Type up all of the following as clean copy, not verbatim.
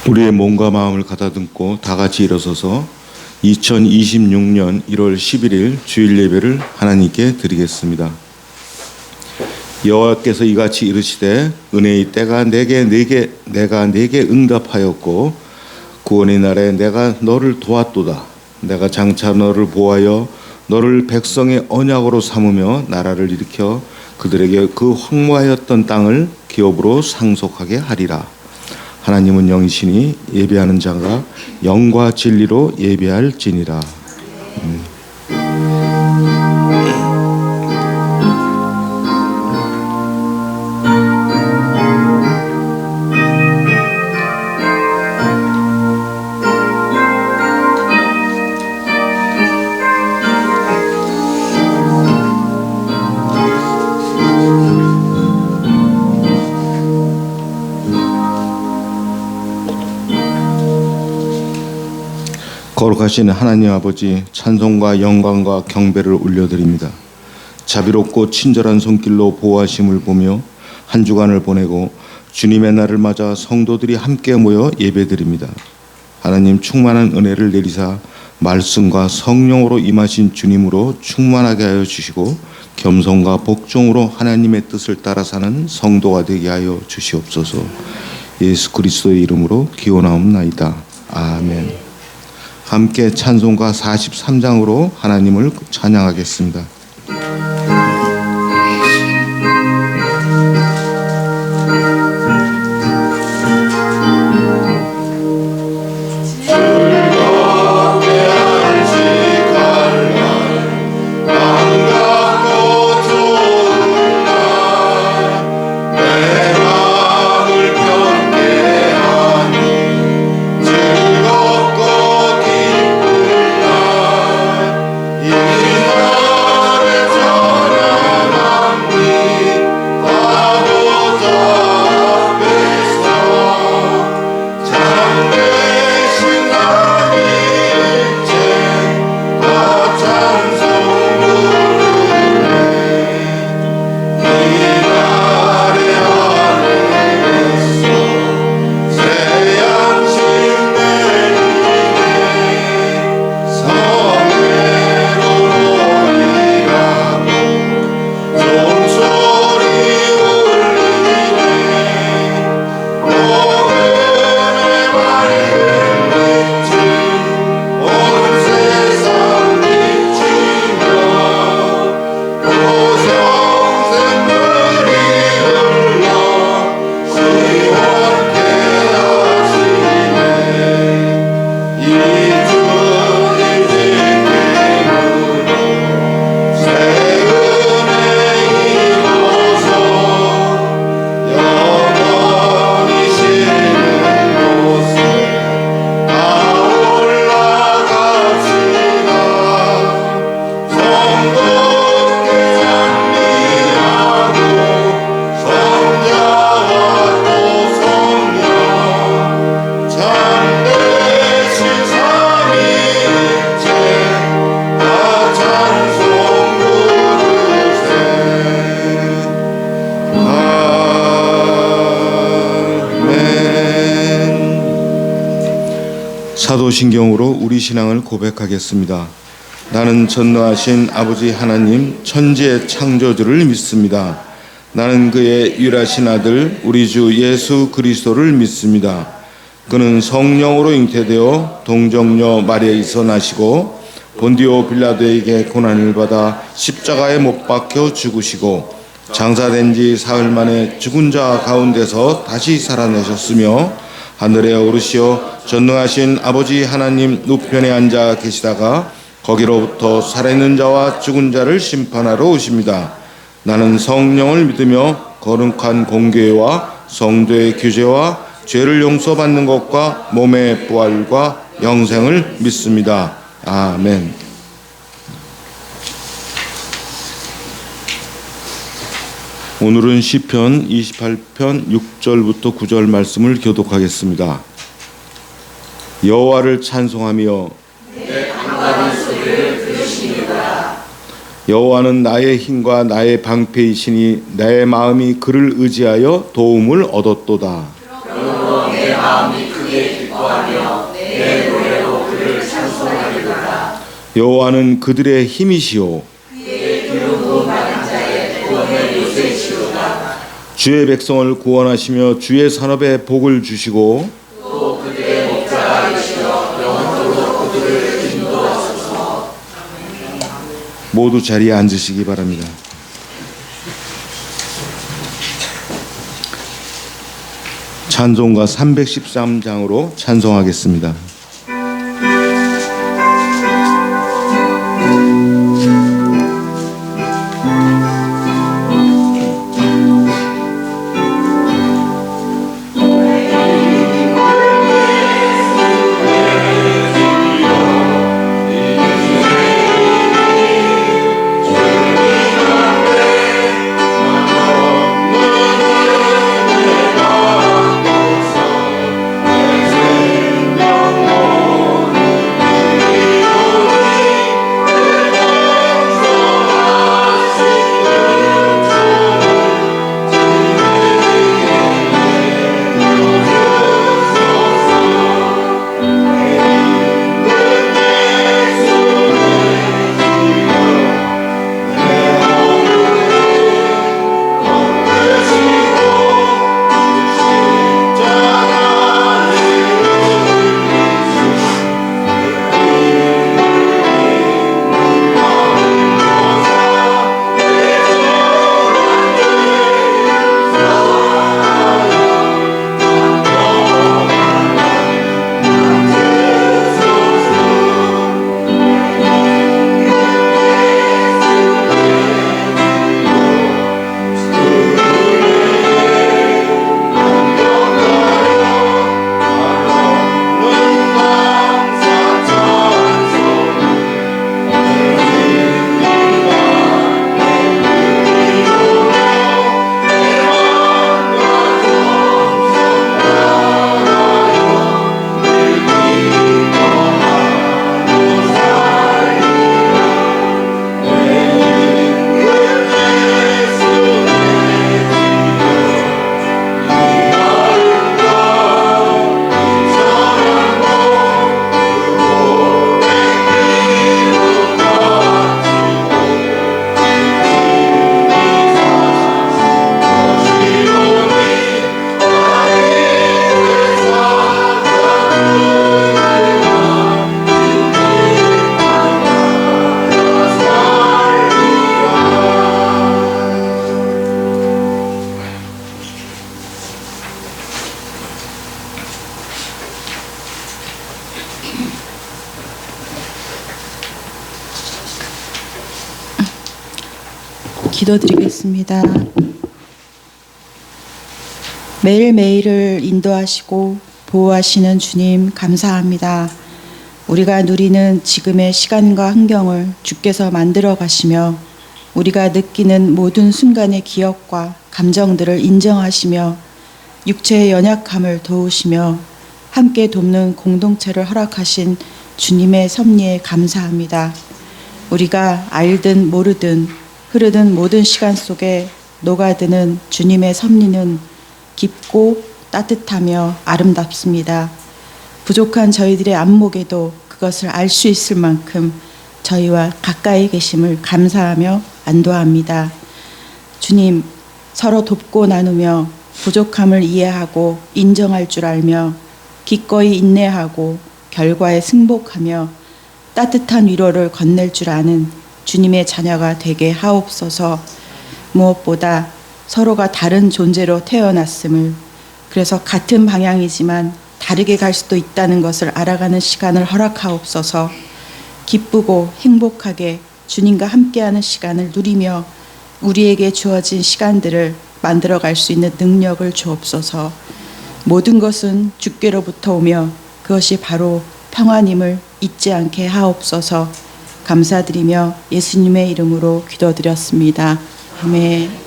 우리의 몸과 마음을 가다듬고 다 같이 일어서서 2026년 1월 11일 주일 예배를 하나님께 드리겠습니다. 여호와께서 이같이 이르시되 은혜의 때가 내가 네게 응답하였고 구원의 날에 내가 너를 도왔도다. 내가 장차 너를 보하여 너를 백성의 언약으로 삼으며 나라를 일으켜 그들에게 그 황무하였던 땅을 기업으로 상속하게 하리라. 하나님은 영이시니 예배하는 자가 영과 진리로 예배할지니라. 거룩하신 하나님 아버지, 찬송과 영광과 경배를 올려드립니다. 자비롭고 친절한 손길로 보호하심을 보며 한 주간을 보내고 주님의 날을 맞아 성도들이 함께 모여 예배드립니다. 하나님 충만한 은혜를 내리사 말씀과 성령으로 임하신 주님으로 충만하게 하여 주시고 겸손과 복종으로 하나님의 뜻을 따라 사는 성도가 되게 하여 주시옵소서. 예수 그리스도의 이름으로 기원하옵나이다. 아멘. 함께 찬송가 43장으로 하나님을 찬양하겠습니다. 즐겁게 안식할 날 사도신경으로 우리 신앙을 고백하겠습니다. 나는 전능하신 아버지 하나님 천지의 창조주를 믿습니다. 나는 그의 유일하신 아들 우리 주 예수 그리스도를 믿습니다. 그는 성령으로 잉태되어 동정녀 마리아에서 나시고 본디오 빌라도에게 고난을 받아 십자가에 못 박혀 죽으시고 장사된 지 사흘 만에 죽은 자 가운데서 다시 살아내셨으며 하늘에 오르시어 전능하신 아버지 하나님 우편에 앉아 계시다가 거기로부터 살아있는 자와 죽은 자를 심판하러 오십니다. 나는 성령을 믿으며 거룩한 공교회와 성도의 규제와 죄를 용서받는 것과 몸의 부활과 영생을 믿습니다. 아멘. 오늘은 시편 28편 6절부터 9절 말씀을 교독하겠습니다. 여호와를 찬송하며 내 강건한 소리를 들으시니라. 여호와는 나의 힘과 나의 방패이시니 내 마음이 그를 의지하여 도움을 얻었도다. 그러므로 내 마음이 크게 기뻐하며 내 노래로 그를 찬송하리로다. 여호와는 그들의 힘이시오 그의 기름 부음 받은 자의 구원의 요새시로다. 주의 백성을 구원하시며 주의 산업에 복을 주시고 또 그들의 목자이시여 영원토록 그들을 인도하소서. 모두 자리에 앉으시기 바랍니다. 찬송가 313장으로 찬송하겠습니다. 기도드리겠습니다. 매일매일을 인도하시고 보호하시는 주님 감사합니다. 우리가 누리는 지금의 시간과 환경을 주께서 만들어 가시며 우리가 느끼는 모든 순간의 기억과 감정들을 인정하시며 육체의 연약함을 도우시며 함께 돕는 공동체를 허락하신 주님의 섭리에 감사합니다. 우리가 알든 모르든 흐르는 모든 시간 속에 녹아드는 주님의 섭리는 깊고 따뜻하며 아름답습니다. 부족한 저희들의 안목에도 그것을 알 수 있을 만큼 저희와 가까이 계심을 감사하며 안도합니다. 주님, 서로 돕고 나누며 부족함을 이해하고 인정할 줄 알며 기꺼이 인내하고 결과에 승복하며 따뜻한 위로를 건넬 줄 아는 주님의 자녀가 되게 하옵소서. 무엇보다 서로가 다른 존재로 태어났음을, 그래서 같은 방향이지만 다르게 갈 수도 있다는 것을 알아가는 시간을 허락하옵소서. 기쁘고 행복하게 주님과 함께하는 시간을 누리며 우리에게 주어진 시간들을 만들어갈 수 있는 능력을 주옵소서. 모든 것은 주께로부터 오며 그것이 바로 평안임을 잊지 않게 하옵소서. 감사드리며 예수님의 이름으로 기도드렸습니다. 아멘.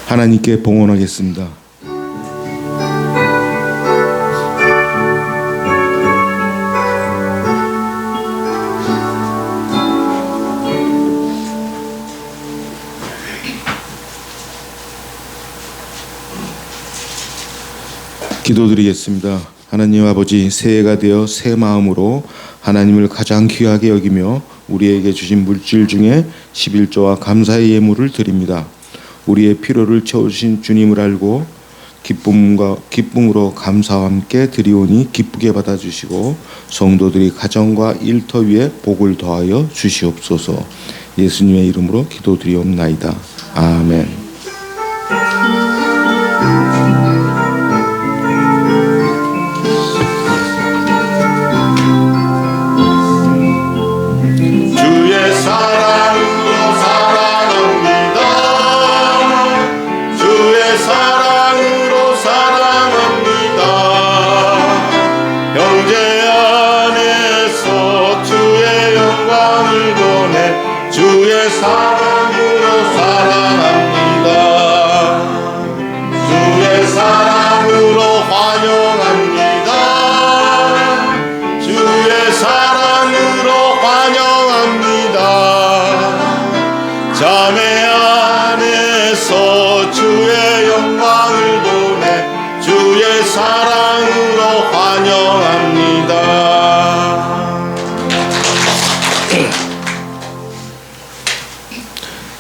하나님께 봉헌하겠습니다. 기도드리겠습니다. 하나님 아버지, 새해가 되어 새 마음으로 하나님을 가장 귀하게 여기며 우리에게 주신 물질 중에 11조와 감사의 예물을 드립니다. 우리의 필요를 채우신 주님을 알고 기쁨으로 감사와 함께 드리오니 기쁘게 받아주시고 성도들이 가정과 일터 위에 복을 더하여 주시옵소서. 예수님의 이름으로 기도드리옵나이다. 아멘.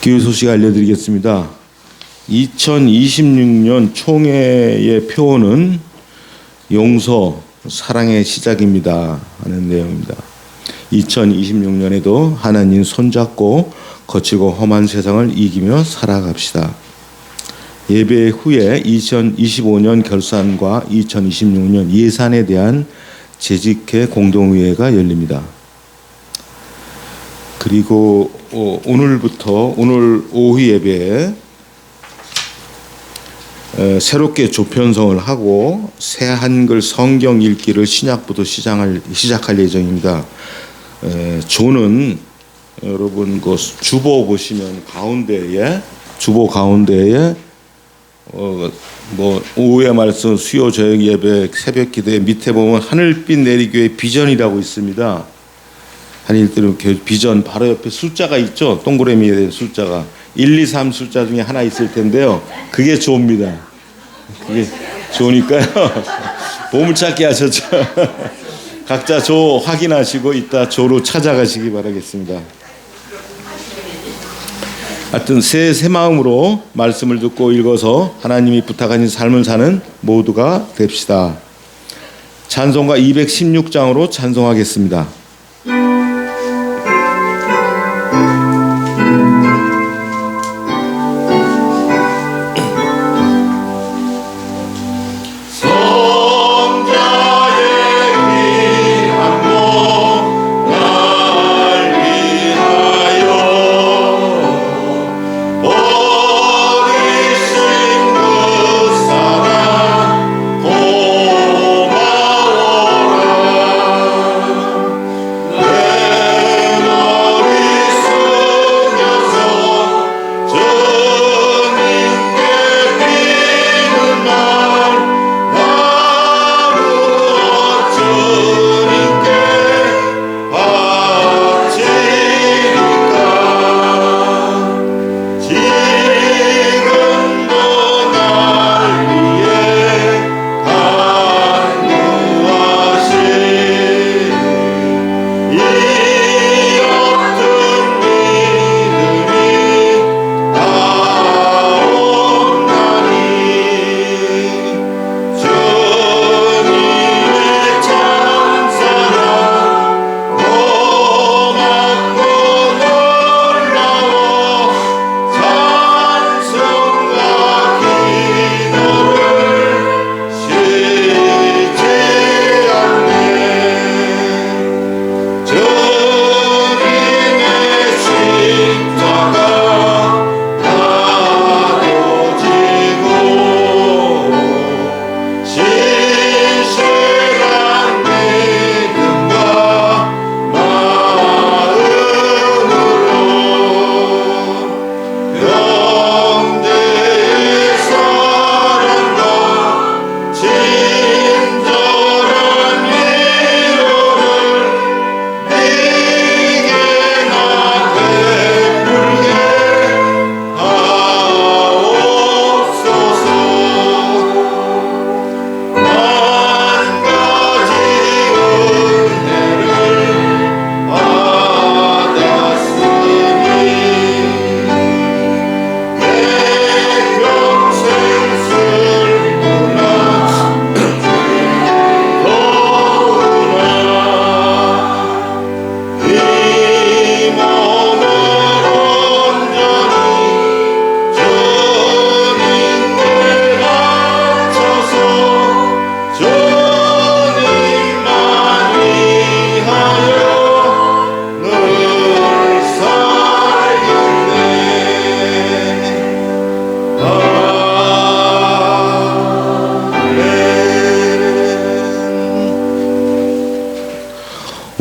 기회 소식 알려드리겠습니다. 2026년 총회의 표어는 용서, 사랑의 시작입니다 하는 내용입니다. 2026년에도 하나님 손잡고 거칠고 험한 세상을 이기며 살아갑시다. 예배 후에 2025년 결산과 2026년 예산에 대한 재직회 공동의회가 열립니다. 그리고 오늘 오후 예배에 새롭게 조편성을 하고 새 한글 성경 읽기를 신약부터 시작할 예정입니다. 조는 여러분 그 주보 보시면 주보 가운데에 오후의 말씀, 수요 저녁 예배, 새벽 기도회 밑에 보면 하늘빛 내리교회 비전이라고 있습니다. 한일들은 비전 바로 옆에 숫자가 있죠. 동그라미에 대한 숫자가 1, 2, 3 숫자 중에 하나 있을 텐데요. 그게 조입니다. 그게 조니까요. 보물찾기 하셨죠. 각자 조 확인하시고 이따 조로 찾아가시기 바라겠습니다. 하여튼 새 마음으로 말씀을 듣고 읽어서 하나님이 부탁하신 삶을 사는 모두가 됩시다. 찬송가 216장으로 찬송하겠습니다. 성자의 귀한 몸 날 위하여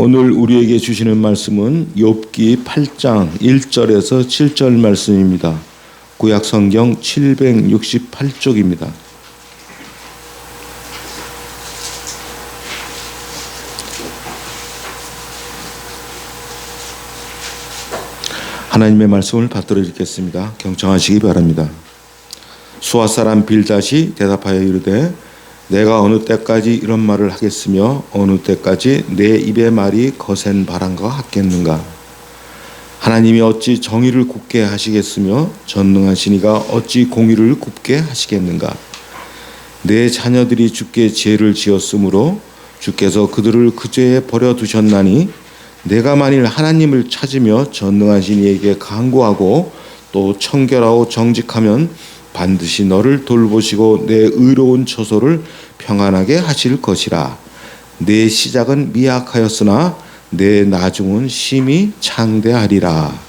오늘 우리에게 주시는 말씀은 욥기 8장 1절에서 7절 말씀입니다. 구약 성경 768쪽입니다. 하나님의 말씀을 받들어 읽겠습니다. 경청하시기 바랍니다. 수아 사람 빌닷이 대답하여 이르되 내가 어느 때까지 이런 말을 하겠으며 어느 때까지 내 입의 말이 거센 바람과 같겠는가. 하나님이 어찌 정의를 굽게 하시겠으며 전능하신 이가 어찌 공의를 굽게 하시겠는가. 내 자녀들이 주께 죄를 지었으므로 주께서 그들을 그 죄에 버려두셨나니 내가 만일 하나님을 찾으며 전능하신 이에게 간구하고 또 청결하고 정직하면 반드시 너를 돌보시고 내 의로운 처소를 평안하게 하실 것이라. 내 시작은 미약하였으나 내 나중은 심히 창대하리라.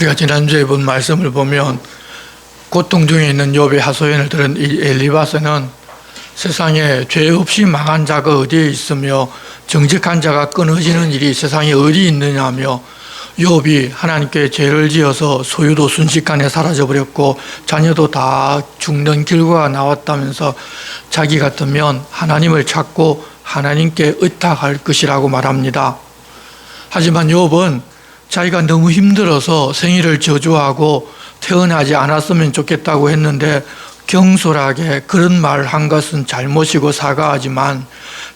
우리가 지난주에 본 말씀을 보면 고통 중에 있는 욥의 하소연을 들은 이 엘리바스는 세상에 죄 없이 망한 자가 어디에 있으며 정직한 자가 끊어지는 일이 세상에 어디 있느냐며, 욥이 하나님께 죄를 지어서 소유도 순식간에 사라져버렸고 자녀도 다 죽는 결과가 나왔다면서 자기 같으면 하나님을 찾고 하나님께 의탁할 것이라고 말합니다. 하지만 욥은 자기가 너무 힘들어서 생일을 저주하고 태어나지 않았으면 좋겠다고 했는데 경솔하게 그런 말을 한 것은 잘못이고 사과하지만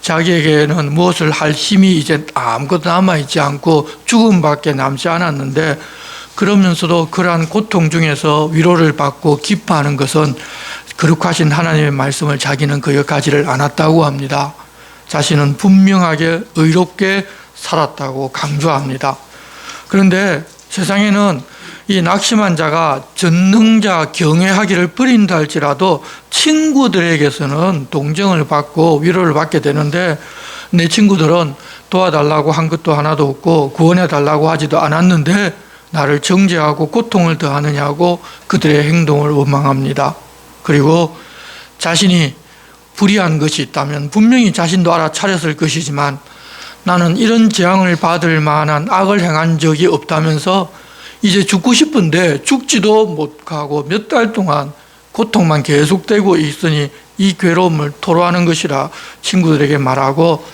자기에게는 무엇을 할 힘이 이제 아무것도 남아있지 않고 죽음밖에 남지 않았는데, 그러면서도 그러한 고통 중에서 위로를 받고 기뻐하는 것은 거룩하신 하나님의 말씀을 자기는 기억하지를 않았다고 합니다. 자신은 분명하게 의롭게 살았다고 강조합니다. 그런데 세상에는 이 낙심한 자가 전능자 경외하기를 버린다 할지라도 친구들에게서는 동정을 받고 위로를 받게 되는데, 내 친구들은 도와달라고 한 것도 하나도 없고 구원해달라고 하지도 않았는데 나를 정죄하고 고통을 더하느냐고 그들의 행동을 원망합니다. 그리고 자신이 불의한 것이 있다면 분명히 자신도 알아차렸을 것이지만 나는 이런 재앙을 받을 만한 악을 행한 적이 없다면서 이제 죽고 싶은데 죽지도 못하고 몇 달 동안 고통만 계속되고 있으니 이 괴로움을 토로하는 것이라 친구들에게 말하고,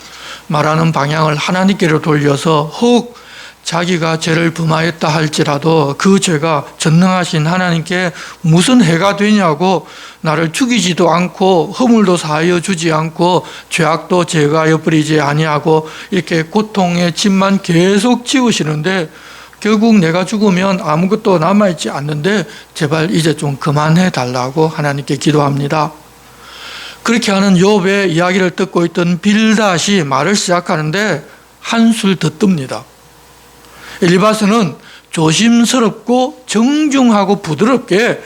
말하는 방향을 하나님께로 돌려서 혹 자기가 죄를 범하였다 할지라도 그 죄가 전능하신 하나님께 무슨 해가 되냐고, 나를 죽이지도 않고 허물도 사하여 주지 않고 죄악도 제거하여 버리지 아니하고 이렇게 고통의 짐만 계속 지우시는데 결국 내가 죽으면 아무것도 남아있지 않는데 제발 이제 좀 그만해 달라고 하나님께 기도합니다. 그렇게 하는 욥의 이야기를 듣고 있던 빌닷이 말을 시작하는데 한술 더 뜹니다. 엘리바스는 조심스럽고 정중하고 부드럽게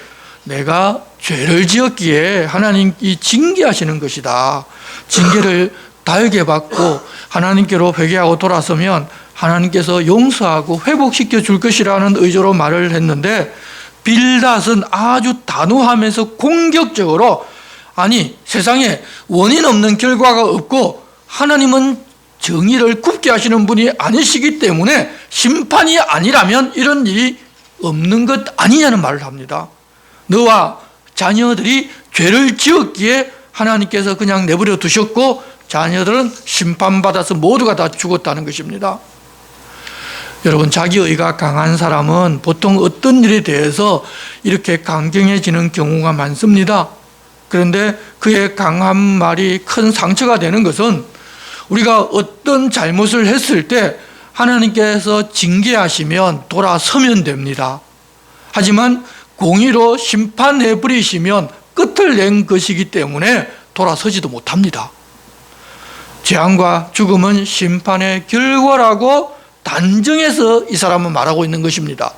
내가 죄를 지었기에 하나님이 징계하시는 것이다. 징계를 달게 받고 하나님께로 회개하고 돌아서면 하나님께서 용서하고 회복시켜 줄 것이라는 의조로 말을 했는데, 빌닷은 아주 단호하면서 공격적으로 아니 세상에 원인 없는 결과가 없고 하나님은 정의를 굽게 하시는 분이 아니시기 때문에 심판이 아니라면 이런 일이 없는 것 아니냐는 말을 합니다. 너와 자녀들이 죄를 지었기에 하나님께서 그냥 내버려 두셨고 자녀들은 심판받아서 모두가 다 죽었다는 것입니다. 여러분, 자기의가 강한 사람은 보통 어떤 일에 대해서 이렇게 강경해지는 경우가 많습니다. 그런데 그의 강한 말이 큰 상처가 되는 것은 우리가 어떤 잘못을 했을 때 하나님께서 징계하시면 돌아서면 됩니다. 하지만 공의로 심판해 버리시면 끝을 낸 것이기 때문에 돌아서지도 못합니다. 재앙과 죽음은 심판의 결과라고 단정해서 이 사람은 말하고 있는 것입니다.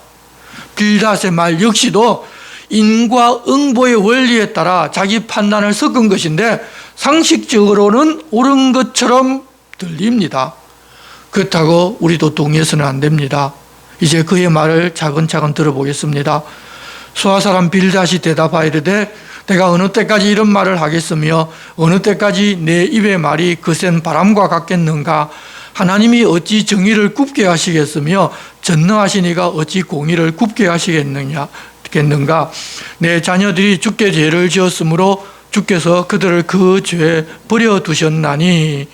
빌닷의 말 역시도 인과응보의 원리에 따라 자기 판단을 섞은 것인데 상식적으로는 옳은 것처럼 들립니다. 그렇다고 우리도 동의해서는 안 됩니다. 이제 그의 말을 차근차근 들어보겠습니다. 수하사람 빌닷이 대답하여 이르되 내가 어느 때까지 이런 말을 하겠으며 어느 때까지 내 입의 말이 거센 바람과 같겠는가. 하나님이 어찌 정의를 굽게 하시겠으며 전능하신 이가 어찌 공의를 굽게 하시겠는가. 내 자녀들이 주께 죄를 지었으므로 주께서 그들을 그 죄에 버려두셨나니.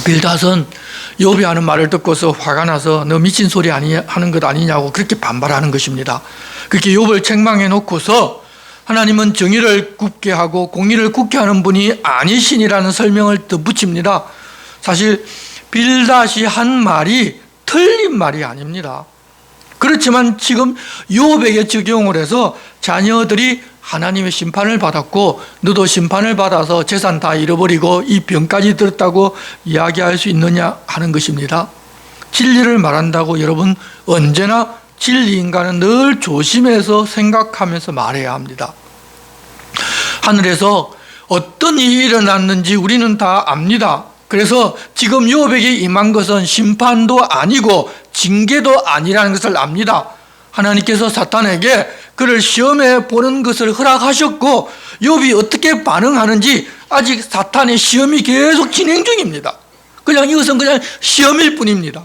빌닷은 욥이 하는 말을 듣고서 화가 나서 너 미친 소리 하는 것 아니냐고 그렇게 반발하는 것입니다. 그렇게 욥을 책망해 놓고서 하나님은 정의를 굽게 하고 공의를 굽게 하는 분이 아니신이라는 설명을 덧붙입니다. 사실 빌닷이 한 말이 틀린 말이 아닙니다. 그렇지만 지금 욥에게 적용을 해서 자녀들이 하나님의 심판을 받았고 너도 심판을 받아서 재산 다 잃어버리고 이 병까지 들었다고 이야기할 수 있느냐 하는 것입니다. 진리를 말한다고 여러분 언제나 진리인가는 늘 조심해서 생각하면서 말해야 합니다. 하늘에서 어떤 일이 일어났는지 우리는 다 압니다. 그래서 지금 욥에게 임한 것은 심판도 아니고 징계도 아니라는 것을 압니다. 하나님께서 사탄에게 그를 시험해 보는 것을 허락하셨고 욥이 어떻게 반응하는지 아직 사탄의 시험이 계속 진행 중입니다. 그냥 이것은 그냥 시험일 뿐입니다.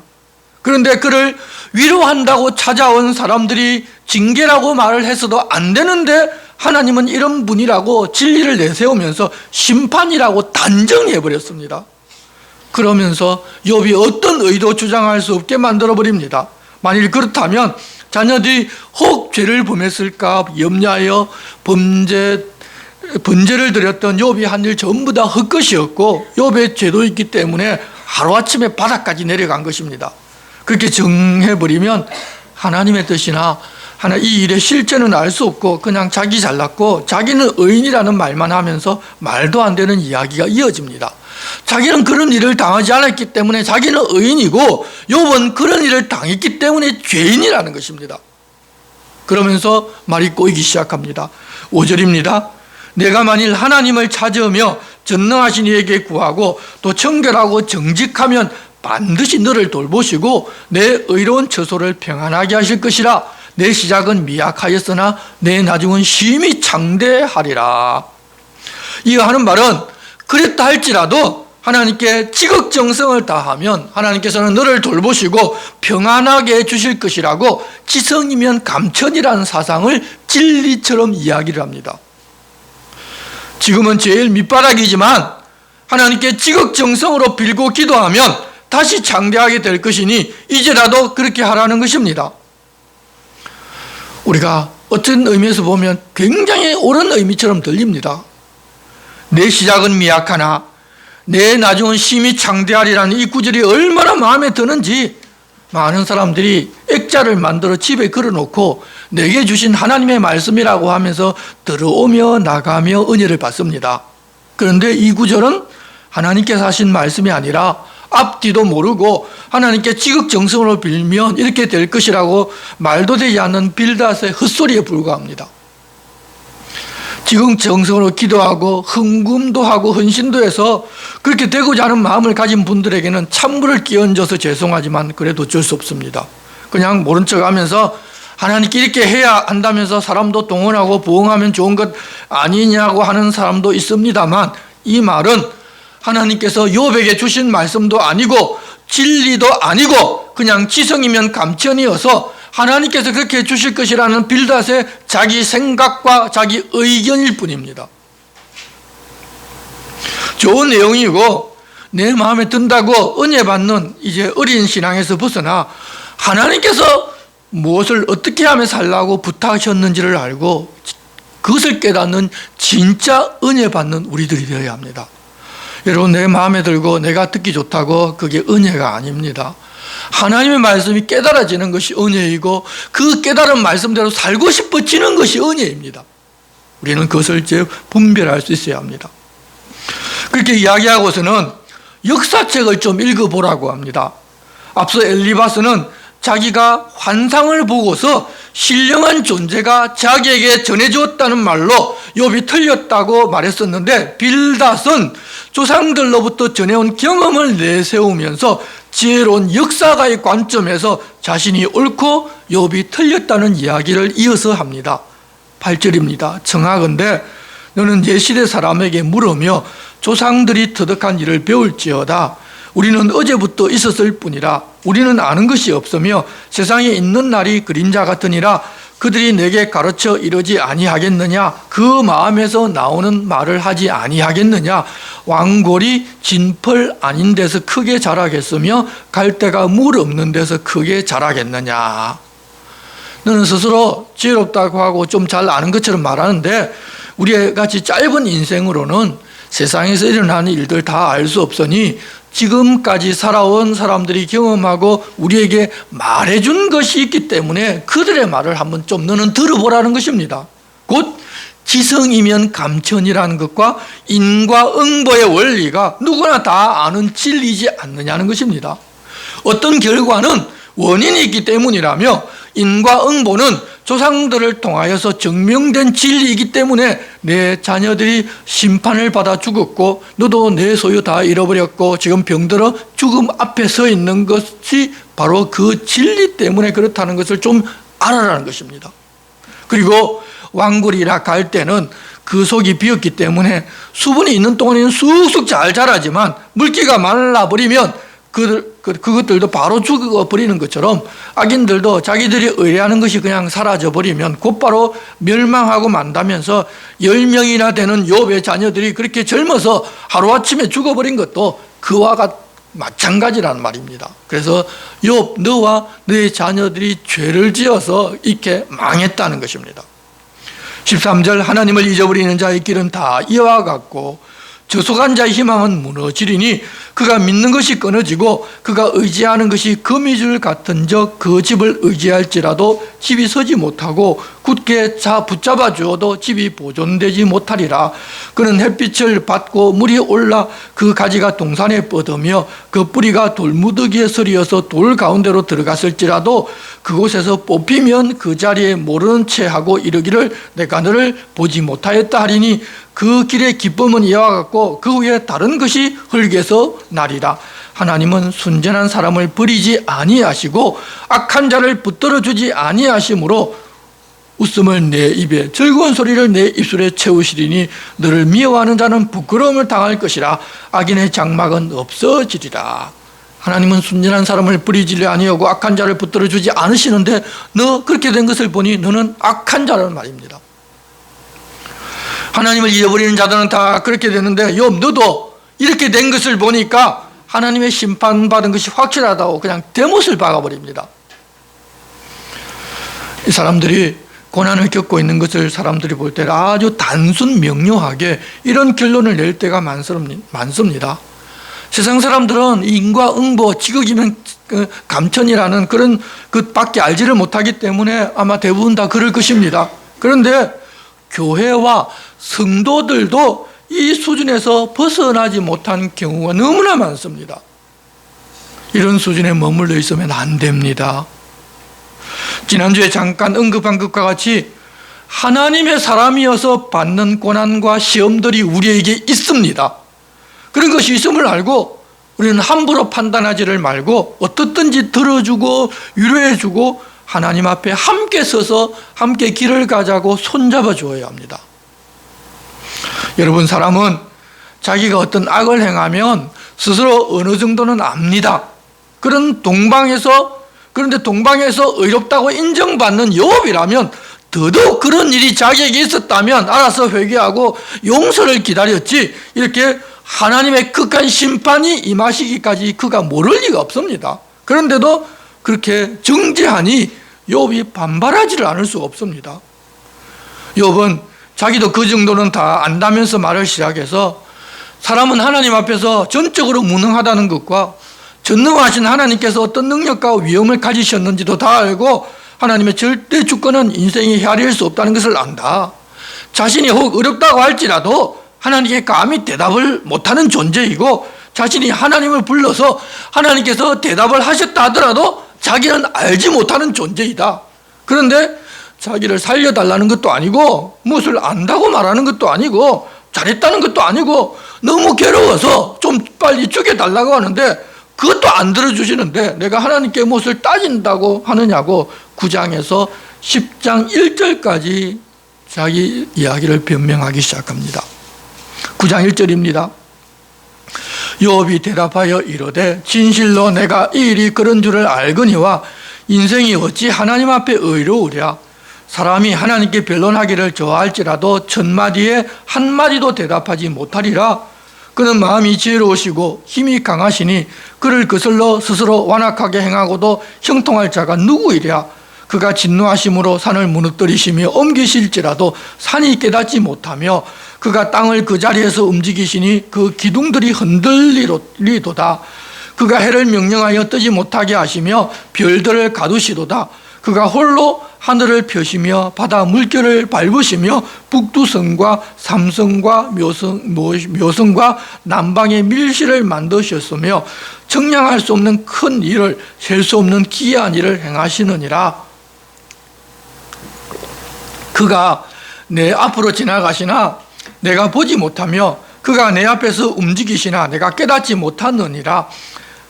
그런데 그를 위로한다고 찾아온 사람들이 징계라고 말을 했어도 안 되는데 하나님은 이런 분이라고 진리를 내세우면서 심판이라고 단정해 버렸습니다. 그러면서 욥이 어떤 의도 주장할 수 없게 만들어 버립니다. 만일 그렇다면 자녀들이 혹 죄를 범했을까 염려하여 번제를 드렸던 욥이 한 일 전부 다 헛것이었고 욥의 죄도 있기 때문에 하루아침에 바닥까지 내려간 것입니다. 그렇게 정해버리면 하나님의 뜻이나 이 일의 실제는 알 수 없고 그냥 자기 잘났고 자기는 의인이라는 말만 하면서 말도 안 되는 이야기가 이어집니다. 자기는 그런 일을 당하지 않았기 때문에 자기는 의인이고 욥은 그런 일을 당했기 때문에 죄인이라는 것입니다. 그러면서 말이 꼬이기 시작합니다. 5절입니다. 내가 만일 하나님을 찾으며 전능하신 이에게 구하고 또 청결하고 정직하면 반드시 너를 돌보시고 내 의로운 처소를 평안하게 하실 것이라. 내 시작은 미약하였으나 내 나중은 심히 창대하리라. 이 하는 말은 그랬다 할지라도 하나님께 지극정성을 다하면 하나님께서는 너를 돌보시고 평안하게 해주실 것이라고 지성이면 감천이라는 사상을 진리처럼 이야기를 합니다. 지금은 제일 밑바닥이지만 하나님께 지극정성으로 빌고 기도하면 다시 창대하게 될 것이니 이제라도 그렇게 하라는 것입니다. 우리가 어떤 의미에서 보면 굉장히 옳은 의미처럼 들립니다. 내 시작은 미약하나 내 나중은 심히 창대하리라는 이 구절이 얼마나 마음에 드는지 많은 사람들이 액자를 만들어 집에 걸어놓고 내게 주신 하나님의 말씀이라고 하면서 들어오며 나가며 은혜를 받습니다. 그런데 이 구절은 하나님께서 하신 말씀이 아니라 앞뒤도 모르고 하나님께 지극정성으로 빌면 이렇게 될 것이라고 말도 되지 않는 빌닷의 헛소리에 불과합니다. 지극정성으로 기도하고 흥금도 하고 헌신도 해서 그렇게 되고자 하는 마음을 가진 분들에게는 찬물을 끼얹어서 죄송하지만 그래도 어쩔 수 없습니다. 그냥 모른 척하면서 하나님께 이렇게 해야 한다면서 사람도 동원하고 부응하면 좋은 것 아니냐고 하는 사람도 있습니다만 이 말은 하나님께서 욥에게 주신 말씀도 아니고 진리도 아니고 그냥 지성이면 감천이어서 하나님께서 그렇게 해주실 것이라는 빌닷의 자기 생각과 자기 의견일 뿐입니다. 좋은 내용이고 내 마음에 든다고 은혜 받는 이제 어린 신앙에서 벗어나 하나님께서 무엇을 어떻게 하며 살라고 부탁하셨는지를 알고 그것을 깨닫는 진짜 은혜 받는 우리들이 되어야 합니다. 여러분, 내 마음에 들고 내가 듣기 좋다고 그게 은혜가 아닙니다. 하나님의 말씀이 깨달아지는 것이 은혜이고 그 깨달은 말씀대로 살고 싶어지는 것이 은혜입니다. 우리는 그것을 이제 분별할 수 있어야 합니다. 그렇게 이야기하고서는 역사책을 좀 읽어보라고 합니다. 앞서 엘리바스는 자기가 환상을 보고서 신령한 존재가 자기에게 전해주었다는 말로 욥이 틀렸다고 말했었는데 빌닷은 조상들로부터 전해온 경험을 내세우면서 지혜로운 역사가의 관점에서 자신이 옳고 욥이 틀렸다는 이야기를 이어서 합니다. 8절입니다. 청하건대 너는 옛시대 사람에게 물으며 조상들이 터득한 일을 배울지어다. 우리는 어제부터 있었을 뿐이라. 우리는 아는 것이 없으며 세상에 있는 날이 그림자 같으니라. 그들이 내게 가르쳐 이러지 아니하겠느냐. 그 마음에서 나오는 말을 하지 아니하겠느냐. 왕골이 진펄 아닌 데서 크게 자라겠으며 갈대가 물 없는 데서 크게 자라겠느냐. 너는 스스로 지혜롭다고 하고 좀 잘 아는 것처럼 말하는데 우리 같이 짧은 인생으로는 세상에서 일어나는 일들 다 알 수 없으니 지금까지 살아온 사람들이 경험하고 우리에게 말해준 것이 있기 때문에 그들의 말을 한번 좀 너는 들어보라는 것입니다. 곧 지성이면 감천이라는 것과 인과응보의 원리가 누구나 다 아는 진리이지 않느냐는 것입니다. 어떤 결과는 원인이 있기 때문이라며 인과응보는 조상들을 통하여서 증명된 진리이기 때문에 내 자녀들이 심판을 받아 죽었고 너도 내 소유 다 잃어버렸고 지금 병들어 죽음 앞에 서 있는 것이 바로 그 진리 때문에 그렇다는 것을 좀 알아라는 것입니다. 그리고 왕굴이라 갈 때는 그 속이 비었기 때문에 수분이 있는 동안에는 쑥쑥 잘 자라지만 물기가 말라버리면 그것들도 바로 죽어버리는 것처럼 악인들도 자기들이 의뢰하는 것이 그냥 사라져버리면 곧바로 멸망하고 만다면서 10명이나 되는 욥의 자녀들이 그렇게 젊어서 하루아침에 죽어버린 것도 그와 마찬가지라는 말입니다. 그래서 욥 너와 너의 자녀들이 죄를 지어서 이렇게 망했다는 것입니다. 13절 하나님을 잊어버리는 자의 길은 다 이와 같고 저속한 자의 희망은 무너지리니 그가 믿는 것이 끊어지고 그가 의지하는 것이 거미줄 같은적 그 집을 의지할지라도 집이 서지 못하고 굳게 붙잡아 주어도 집이 보존되지 못하리라. 그는 햇빛을 받고 물이 올라 그 가지가 동산에 뻗으며 그 뿌리가 돌무더기에 서리어서 돌 가운데로 들어갔을지라도 그곳에서 뽑히면 그 자리에 모르는 채 하고 이르기를 내가 너를 보지 못하였다 하리니 그 길의 기쁨은 이와 같고 그 후에 다른 것이 흙에서 나리라. 하나님은 순전한 사람을 버리지 아니하시고 악한 자를 붙들어 주지 아니하심으로 웃음을 내 입에 즐거운 소리를 내 입술에 채우시리니 너를 미워하는 자는 부끄러움을 당할 것이라. 악인의 장막은 없어지리라. 하나님은 순전한 사람을 버리지 아니하고 악한 자를 붙들어 주지 않으시는데 너 그렇게 된 것을 보니 너는 악한 자라는 말입니다. 하나님을 잊어버리는 자들은 다 그렇게 되는데 욥 너도 이렇게 된 것을 보니까 하나님의 심판받은 것이 확실하다고 그냥 대못을 박아버립니다. 이 사람들이 고난을 겪고 있는 것을 사람들이 볼 때 아주 단순 명료하게 이런 결론을 낼 때가 많습니다. 세상 사람들은 인과응보, 지극이면 감천이라는 그런 것밖에 알지를 못하기 때문에 아마 대부분 다 그럴 것입니다. 그런데 교회와 성도들도 이 수준에서 벗어나지 못한 경우가 너무나 많습니다. 이런 수준에 머물러 있으면 안 됩니다. 지난주에 잠깐 언급한 것과 같이 하나님의 사람이어서 받는 고난과 시험들이 우리에게 있습니다. 그런 것이 있음을 알고 우리는 함부로 판단하지를 말고 어떻든지 들어주고 위로해주고 하나님 앞에 함께 서서 함께 길을 가자고 손잡아 주어야 합니다. 여러분, 사람은 자기가 어떤 악을 행하면 스스로 어느 정도는 압니다. 그런데 동방에서 의롭다고 인정받는 욥이라면 더더욱 그런 일이 자기에게 있었다면 알아서 회개하고 용서를 기다렸지 이렇게 하나님의 극한 심판이 임하시기까지 그가 모를 리가 없습니다. 그런데도 그렇게 정죄하니 욥이 반발하지를 않을 수가 없습니다. 욥은 자기도 그 정도는 다 안다면서 말을 시작해서 사람은 하나님 앞에서 전적으로 무능하다는 것과 전능하신 하나님께서 어떤 능력과 위엄을 가지셨는지도 다 알고 하나님의 절대 주권은 인생이 헤아릴 수 없다는 것을 안다. 자신이 혹 어렵다고 할지라도 하나님께 감히 대답을 못하는 존재이고 자신이 하나님을 불러서 하나님께서 대답을 하셨다 하더라도 자기는 알지 못하는 존재이다. 그런데 자기를 살려달라는 것도 아니고 무엇을 안다고 말하는 것도 아니고 잘했다는 것도 아니고 너무 괴로워서 좀 빨리 죽여달라고 하는데 그것도 안 들어주시는데 내가 하나님께 무엇을 따진다고 하느냐고 9장에서 10장 1절까지 자기 이야기를 변명하기 시작합니다. 9장 1절입니다. 욥이 대답하여 이르되 진실로 내가 이 일이 그런 줄을 알거니와 인생이 어찌 하나님 앞에 의로우랴. 사람이 하나님께 변론하기를 좋아할지라도 1000마디에 한마디도 대답하지 못하리라. 그는 마음이 지혜로우시고 힘이 강하시니 그를 거슬러 스스로 완악하게 행하고도 형통할 자가 누구이랴. 그가 진노하심으로 산을 무너뜨리시며 옮기실지라도 산이 깨닫지 못하며 그가 땅을 그 자리에서 움직이시니 그 기둥들이 흔들리도다. 그가 해를 명령하여 뜨지 못하게 하시며 별들을 가두시도다. 그가 홀로 하늘을 펴시며 바다 물결을 밟으시며 북두성과 삼성과 묘성과 남방의 밀실을 만드셨으며 청량할 수 없는 큰 일을 셀 수 없는 기이한 일을 행하시느니라. 그가 내 앞으로 지나가시나 내가 보지 못하며 그가 내 앞에서 움직이시나 내가 깨닫지 못하느니라.